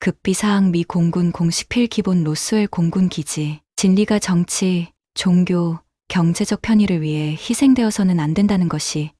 급비사항 미 공군 공식 필기본 로스웰 공군 기지. 진리가 정치, 종교, 경제적 편의를 위해 희생되어서는 안 된다는 것이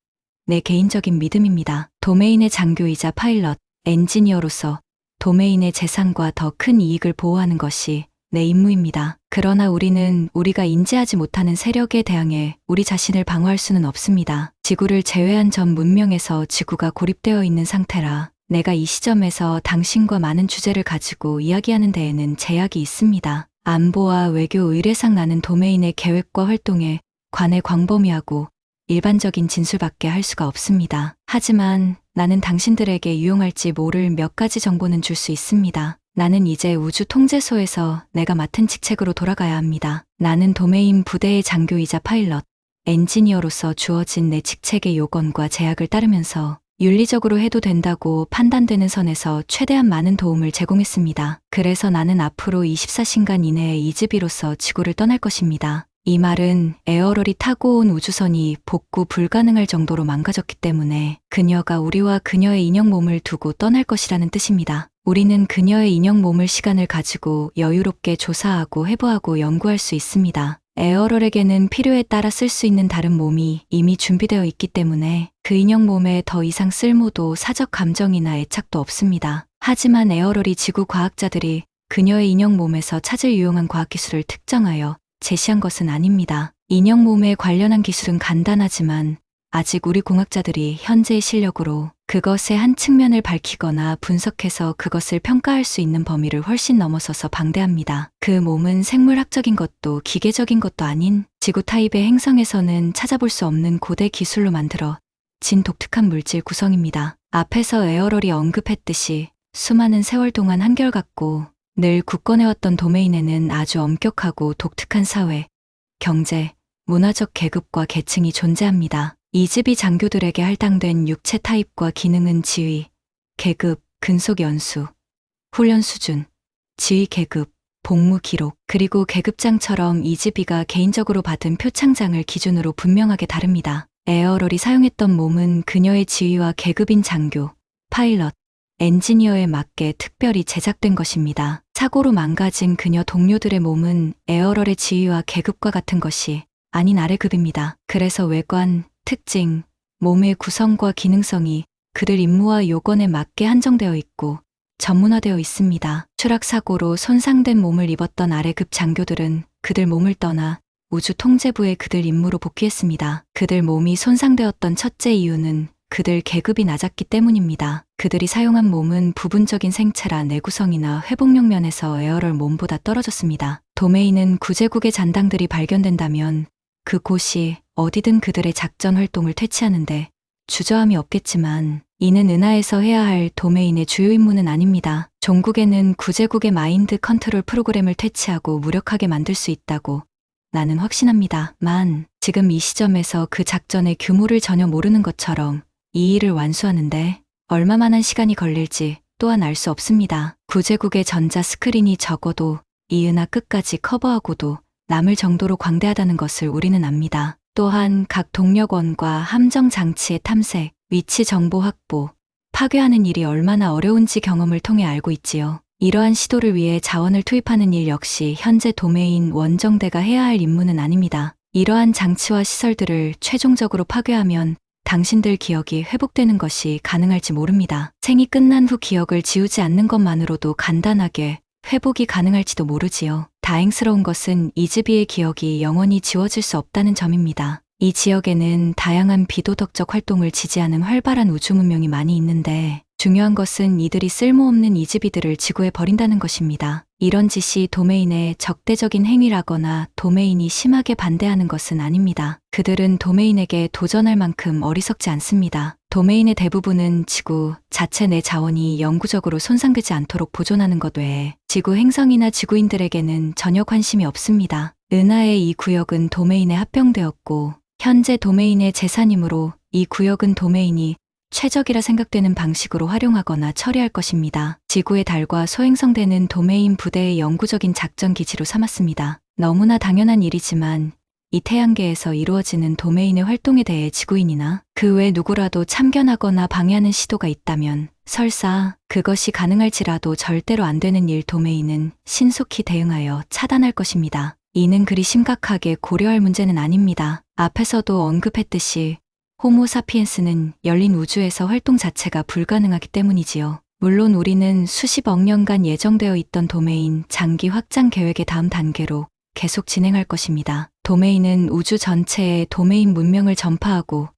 내 개인적인 믿음입니다. 도메인의 장교이자 파일럿, 엔지니어로서 도메인의 재산과 더 큰 이익을 보호하는 것이 내 임무입니다. 그러나 우리는 우리가 인지하지 못하는 세력에 대항해 우리 자신을 방어할 수는 없습니다. 지구를 제외한 전 문명에서 지구가 고립되어 있는 상태라 내가 이 시점에서 당신과 많은 주제를 가지고 이야기하는 데에는 제약이 있습니다. 안보와 외교 의례상 나는 도메인의 계획과 활동에 관해 광범위하고 일반적인 진술밖에 할 수가 없습니다. 하지만 나는 당신들에게 유용할지 모를 몇 가지 정보는 줄 수 있습니다. 나는 이제 우주 통제소에서 내가 맡은 직책으로 돌아가야 합니다. 나는 도메인 부대의 장교이자 파일럿, 엔지니어로서 주어진 내 직책의 요건과 제약을 따르면서 윤리적으로 해도 된다고 판단되는 선에서 최대한 많은 도움을 제공했습니다. 그래서 나는 앞으로 24시간 이내에 이즈비로서 지구를 떠날 것입니다. 이 말은 에어럴이 타고 온 우주선이 복구 불가능할 정도로 망가졌기 때문에 그녀가 우리와 그녀의 인형 몸을 두고 떠날 것이라는 뜻입니다. 우리는 그녀의 인형 몸을 시간을 가지고 여유롭게 조사하고 해부하고 연구할 수 있습니다. 에어럴에게는 필요에 따라 쓸 수 있는 다른 몸이 이미 준비되어 있기 때문에 그 인형 몸에 더 이상 쓸모도 사적 감정이나 애착도 없습니다. 하지만 에어럴이 지구 과학자들이 그녀의 인형 몸에서 찾을 유용한 과학기술을 특정하여 제시한 것은 아닙니다. 인형 몸에 관련한 기술은 간단하지만 아직 우리 공학자들이 현재의 실력으로 그것의 한 측면을 밝히거나 분석해서 그것을 평가할 수 있는 범위를 훨씬 넘어서서 방대합니다. 그 몸은 생물학적인 것도 기계적인 것도 아닌 지구 타입의 행성에서는 찾아볼 수 없는 고대 기술로 만들어 진 독특한 물질 구성입니다. 앞에서 에어럴이 언급했듯이 수많은 세월 동안 한결같고 늘 굳건해왔던 도메인에는 아주 엄격하고 독특한 사회, 경제, 문화적 계급과 계층이 존재합니다. 이즈비 장교들에게 할당된 육체 타입과 기능은 지위, 계급, 근속 연수, 훈련 수준, 지휘 계급, 복무 기록, 그리고 계급장처럼 이즈비가 개인적으로 받은 표창장을 기준으로 분명하게 다릅니다. 에어럴이 사용했던 몸은 그녀의 지위와 계급인 장교, 파일럿, 엔지니어에 맞게 특별히 제작된 것입니다. 사고로 망가진 그녀 동료들의 몸은 에어럴의 지위와 계급과 같은 것이 아닌 아래급입니다. 그래서 외관, 특징, 몸의 구성과 기능성이 그들 임무와 요건에 맞게 한정되어 있고 전문화되어 있습니다. 추락사고로 손상된 몸을 입었던 아래급 장교들은 그들 몸을 떠나 우주 통제부에 그들 임무로 복귀했습니다. 그들 몸이 손상되었던 첫째 이유는 그들 계급이 낮았기 때문입니다. 그들이 사용한 몸은 부분적인 생체라 내구성이나 회복력 면에서 에어럴 몸보다 떨어졌습니다. 도메인은 구제국의 잔당들이 발견된다면 그곳이 어디든 그들의 작전 활동을 퇴치하는데 주저함이 없겠지만 이는 은하에서 해야 할 도메인의 주요 임무는 아닙니다. 종국에는 구제국의 마인드 컨트롤 프로그램을 퇴치하고 무력하게 만들 수 있다고 나는 확신합니다만 지금 이 시점에서 그 작전의 규모를 전혀 모르는 것처럼 이 일을 완수하는데 얼마만한 시간이 걸릴지 또한 알 수 없습니다. 구제국의 전자 스크린이 적어도 이 은하 끝까지 커버하고도 남을 정도로 광대하다는 것을 우리는 압니다. 또한 각 동력원과 함정 장치의 탐색, 위치 정보 확보, 파괴하는 일이 얼마나 어려운지 경험을 통해 알고 있지요. 이러한 시도를 위해 자원을 투입하는 일 역시 현재 도메인 원정대가 해야 할 임무는 아닙니다. 이러한 장치와 시설들을 최종적으로 파괴하면 당신들 기억이 회복되는 것이 가능할지 모릅니다. 생이 끝난 후 기억을 지우지 않는 것만으로도 간단하게 회복이 가능할지도 모르지요. 다행스러운 것은 이즈비의 기억이 영원히 지워질 수 없다는 점입니다. 이 지역에는 다양한 비도덕적 활동을 지지하는 활발한 우주 문명이 많이 있는데 중요한 것은 이들이 쓸모없는 이즈비들을 지구에 버린다는 것입니다. 이런 짓이 도메인의 적대적인 행위라거나 도메인이 심하게 반대하는 것은 아닙니다. 그들은 도메인에게 도전할 만큼 어리석지 않습니다. 도메인의 대부분은 지구 자체 내 자원이 영구적으로 손상되지 않도록 보존하는 것 외에 지구 행성이나 지구인들에게는 전혀 관심이 없습니다. 은하의 이 구역은 도메인에 합병되었고 현재 도메인의 재산이므로 이 구역은 도메인이 최적이라 생각되는 방식으로 활용하거나 처리할 것입니다. 지구의 달과 소행성대는 도메인 부대의 영구적인 작전 기지로 삼았습니다. 너무나 당연한 일이지만 이 태양계에서 이루어지는 도메인의 활동에 대해 지구인이나 그 외 누구라도 참견하거나 방해하는 시도가 있다면 설사 그것이 가능할지라도 절대로 안 되는 일 도메인은 신속히 대응하여 차단할 것입니다. 이는 그리 심각하게 고려할 문제는 아닙니다. 앞에서도 언급했듯이 호모사피엔스는 열린 우주에서 활동 자체가 불가능하기 때문이지요. 물론 우리는 수십억 년간 예정되어 있던 도메인 장기 확장 계획의 다음 단계로 계속 진행할 것입니다. 도메인은 우주 전체에 도메인 문명을 전파하고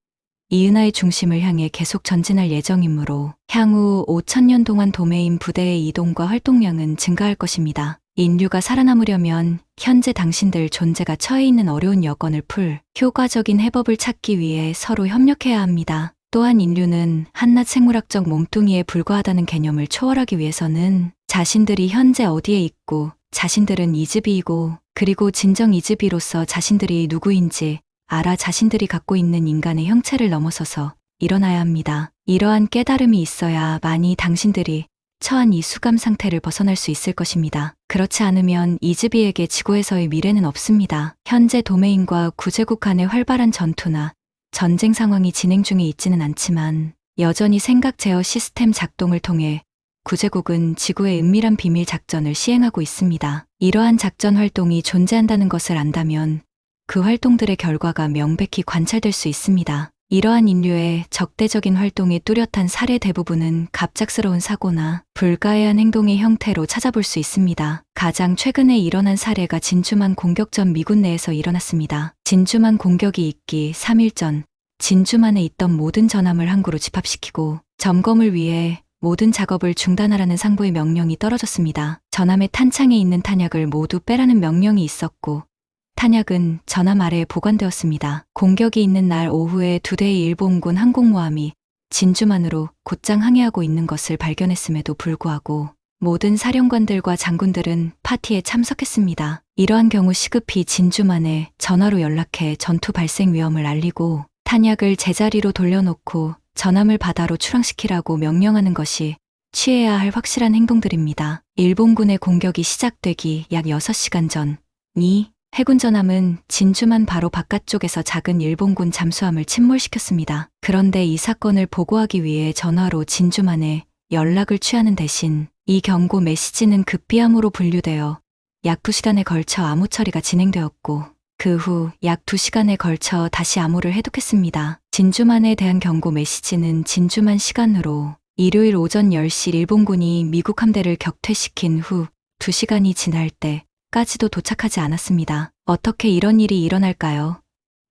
이 은하의 중심을 향해 계속 전진할 예정이므로 향후 5천년 동안 도메인 부대의 이동과 활동량은 증가할 것입니다. 인류가 살아남으려면 현재 당신들 존재가 처해 있는 어려운 여건을 풀 효과적인 해법을 찾기 위해 서로 협력해야 합니다. 또한 인류는 한낱 생물학적 몸뚱이에 불과하다는 개념을 초월하기 위해서는 자신들이 현재 어디에 있고 자신들은 이즈비이고 그리고 진정 이즈비로서 자신들이 누구인지 알아 자신들이 갖고 있는 인간의 형체를 넘어서서 일어나야 합니다. 이러한 깨달음이 있어야 만이 당신들이 처한 이 수감 상태를 벗어날 수 있을 것입니다. 그렇지 않으면 이즈비에게 지구에서의 미래는 없습니다. 현재 도메인과 구제국 간의 활발한 전투나 전쟁 상황이 진행 중에 있지는 않지만 여전히 생각 제어 시스템 작동을 통해 구제국은 지구의 은밀한 비밀 작전을 시행하고 있습니다. 이러한 작전 활동이 존재한다는 것을 안다면 그 활동들의 결과가 명백히 관찰될 수 있습니다. 이러한 인류의 적대적인 활동의 뚜렷한 사례 대부분은 갑작스러운 사고나 불가해한 행동의 형태로 찾아볼 수 있습니다. 가장 최근에 일어난 사례가 진주만 공격 전 미군 내에서 일어났습니다. 진주만 공격이 있기 3일 전 진주만에 있던 모든 전함을 항구로 집합시키고 점검을 위해 모든 작업을 중단하라는 상부의 명령이 떨어졌습니다. 전함의 탄창에 있는 탄약을 모두 빼라는 명령이 있었고 탄약은 전함 아래에 보관되었습니다. 공격이 있는 날 오후에 2대의 일본군 항공모함이 진주만으로 곧장 항해하고 있는 것을 발견했음에도 불구하고 모든 사령관들과 장군들은 파티에 참석했습니다. 이러한 경우 시급히 진주만에 전화로 연락해 전투 발생 위험을 알리고 탄약을 제자리로 돌려놓고 전함을 바다로 출항시키라고 명령하는 것이 취해야 할 확실한 행동들입니다. 일본군의 공격이 시작되기 약 6시간 전, 이 해군 전함은 진주만 바로 바깥쪽에서 작은 일본군 잠수함을 침몰시켰습니다. 그런데 이 사건을 보고하기 위해 전화로 진주만에 연락을 취하는 대신 이 경고 메시지는 급비함으로 분류되어 약 2시간에 걸쳐 암호 처리가 진행되었고 그 후 약 2시간에 걸쳐 다시 암호를 해독했습니다. 진주만에 대한 경고 메시지는 진주만 시간으로 일요일 오전 10시 일본군이 미국 함대를 격퇴시킨 후 2시간이 지날 때까지도 도착하지 않았습니다. 어떻게 이런 일이 일어날까요?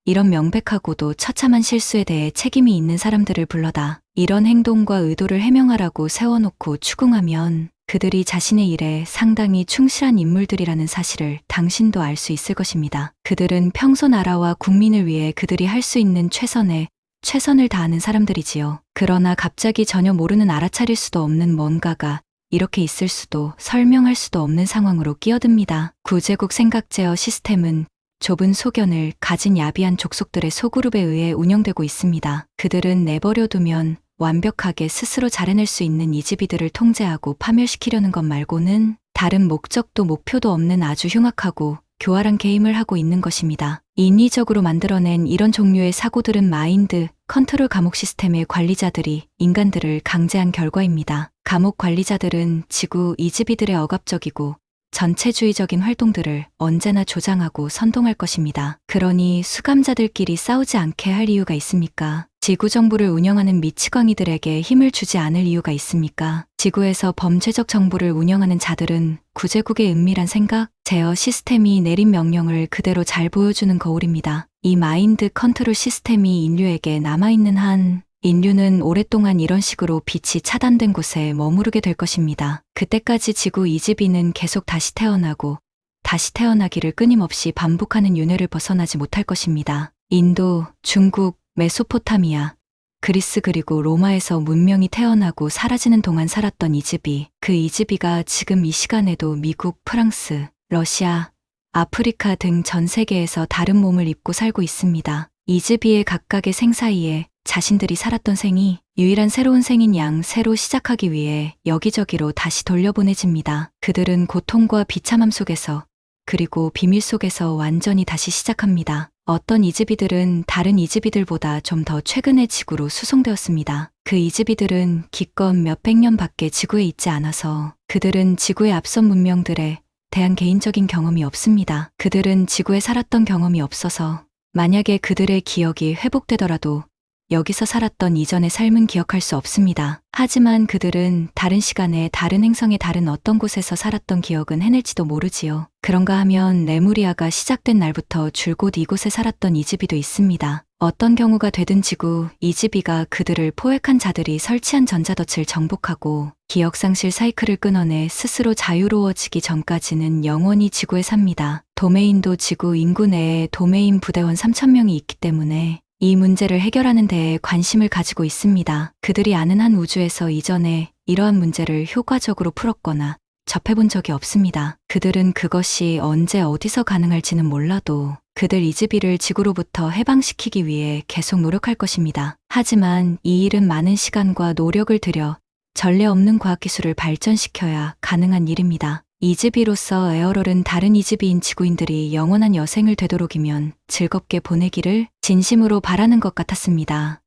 이런 명백하고도 처참한 실수에 대해 책임이 있는 사람들을 불러다 이런 행동과 의도를 해명하라고 세워놓고 추궁하면 그들이 자신의 일에 상당히 충실한 인물들이라는 사실을 당신도 알 수 있을 것입니다. 그들은 평소 나라와 국민을 위해 그들이 할 수 있는 최선을 다하는 사람들이지요. 그러나 갑자기 전혀 모르는 알아차릴 수도 없는 뭔가가 이렇게 있을 수도 설명할 수도 없는 상황으로 끼어듭니다. 구제국 생각 제어 시스템은 좁은 소견을 가진 야비한 족속들의 소그룹에 의해 운영되고 있습니다. 그들은 내버려 두면 완벽하게 스스로 자라낼 수 있는 이즈비들을 통제하고 파멸시키려는 것 말고는 다른 목적도 목표도 없는 아주 흉악하고 교활한 게임을 하고 있는 것입니다. 인위적으로 만들어낸 이런 종류의 사고들은 마인드 컨트롤 감옥 시스템의 관리자들이 인간들을 강제한 결과입니다. 감옥 관리자들은 지구 이즈비들의 억압적이고 전체주의적인 활동들을 언제나 조장하고 선동할 것입니다. 그러니 수감자들끼리 싸우지 않게 할 이유가 있습니까? 지구 정부를 운영하는 미치광이들에게 힘을 주지 않을 이유가 있습니까? 지구에서 범죄적 정부를 운영하는 자들은 구제국의 은밀한 생각, 제어 시스템이 내린 명령을 그대로 잘 보여주는 거울입니다. 이 마인드 컨트롤 시스템이 인류에게 남아있는 한 인류는 오랫동안 이런 식으로 빛이 차단된 곳에 머무르게 될 것입니다. 그때까지 지구 이즈비는 계속 다시 태어나고 다시 태어나기를 끊임없이 반복하는 윤회를 벗어나지 못할 것입니다. 인도, 중국, 메소포타미아, 그리스 그리고 로마에서 문명이 태어나고 사라지는 동안 살았던 이즈비, 그 이즈비가 지금 이 시간에도 미국, 프랑스, 러시아, 아프리카 등 전 세계에서 다른 몸을 입고 살고 있습니다. 이즈비의 각각의 생 사이에 자신들이 살았던 생이 유일한 새로운 생인 양 새로 시작하기 위해 여기저기로 다시 돌려보내집니다. 그들은 고통과 비참함 속에서 그리고 비밀 속에서 완전히 다시 시작합니다. 어떤 이즈비들은 다른 이즈비들보다 좀 더 최근에 지구로 수송되었습니다. 그 이즈비들은 기껏 몇백 년 밖에 지구에 있지 않아서 그들은 지구의 앞선 문명들에 대한 개인적인 경험이 없습니다. 그들은 지구에 살았던 경험이 없어서 만약에 그들의 기억이 회복되더라도 여기서 살았던 이전의 삶은 기억할 수 없습니다. 하지만 그들은 다른 시간에 다른 행성의 다른 어떤 곳에서 살았던 기억은 해낼지도 모르지요. 그런가 하면 레무리아가 시작된 날부터 줄곧 이곳에 살았던 이즈비도 있습니다. 어떤 경우가 되든 지구 이즈비가 그들을 포획한 자들이 설치한 전자덫을 정복하고 기억상실 사이클을 끊어내 스스로 자유로워지기 전까지는 영원히 지구에 삽니다. 도메인도 지구 인구 내에 도메인 부대원 3,000명이 있기 때문에 이 문제를 해결하는 데에 관심을 가지고 있습니다. 그들이 아는 한 우주에서 이전에 이러한 문제를 효과적으로 풀었거나 접해본 적이 없습니다. 그들은 그것이 언제 어디서 가능할지는 몰라도 그들 이즈비를 지구로부터 해방시키기 위해 계속 노력할 것입니다. 하지만 이 일은 많은 시간과 노력을 들여 전례 없는 과학기술을 발전시켜야 가능한 일입니다. 이즈비로서 에어럴은 다른 이즈비인 지구인들이 영원한 여생을 되도록이면 즐겁게 보내기를 진심으로 바라는 것 같았습니다.